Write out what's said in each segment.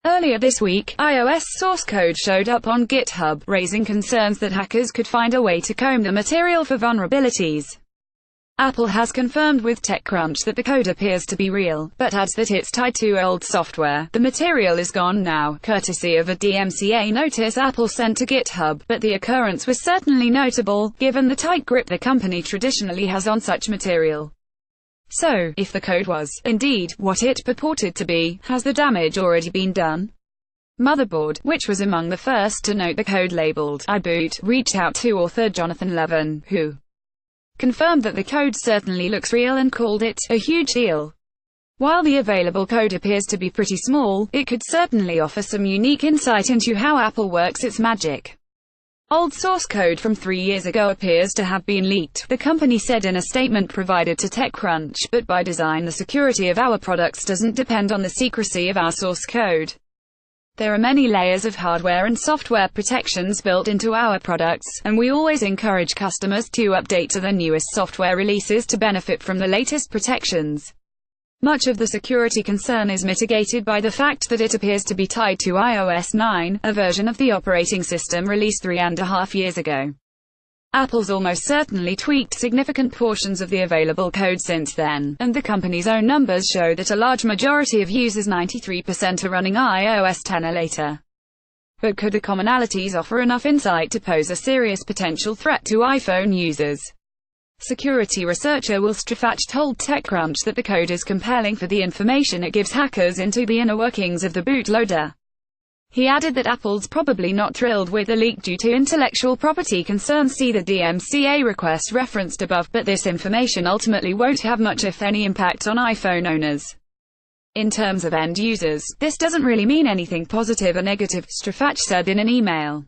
Earlier this week, iOS source code showed up on GitHub, raising concerns that hackers could find a way to comb the material for vulnerabilities. Apple has confirmed with TechCrunch that the code appears to be real, but adds that it's tied to old software. The material is gone now, courtesy of a DMCA notice Apple sent to GitHub, but the occurrence was certainly notable, given the tight grip the company traditionally has on such material. So, if the code was, indeed, what it purported to be, has the damage already been done? Motherboard, which was among the first to note the code labeled iBoot, reached out to author Jonathan Levin, who confirmed that the code certainly looks real and called it a huge deal. While the available code appears to be pretty small, it could certainly offer some unique insight into how Apple works its magic. Old source code from 3 years ago appears to have been leaked, the company said in a statement provided to TechCrunch, but by design the security of our products doesn't depend on the secrecy of our source code. There are many layers of hardware and software protections built into our products, and we always encourage customers to update to the newest software releases to benefit from the latest protections. Much of the security concern is mitigated by the fact that it appears to be tied to iOS 9, a version of the operating system released 3.5 years ago. Apple's almost certainly tweaked significant portions of the available code since then, and the company's own numbers show that a large majority of users, 93%, are running iOS 10 or later. But could the commonalities offer enough insight to pose a serious potential threat to iPhone users? Security researcher Will Strafach told TechCrunch that the code is compelling for the information it gives hackers into the inner workings of the bootloader. He added that Apple's probably not thrilled with the leak due to intellectual property concerns. See the DMCA request referenced above, but this information ultimately won't have much if any impact on iPhone owners. In terms of end users, this doesn't really mean anything positive or negative, Strafach said in an email.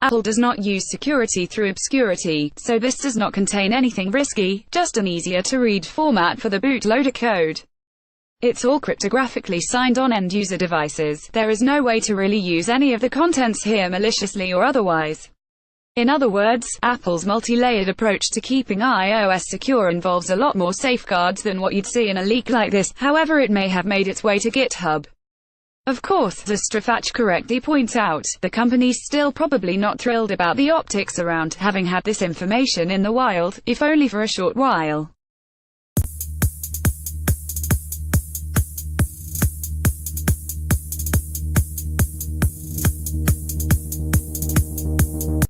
Apple does not use security through obscurity, so this does not contain anything risky, just an easier-to-read format for the bootloader code. It's all cryptographically signed on end-user devices. There is no way to really use any of the contents here maliciously or otherwise. In other words, Apple's multi-layered approach to keeping iOS secure involves a lot more safeguards than what you'd see in a leak like this, however it may have made its way to GitHub. Of course, as Strafach correctly points out, the company's still probably not thrilled about the optics around having had this information in the wild, if only for a short while.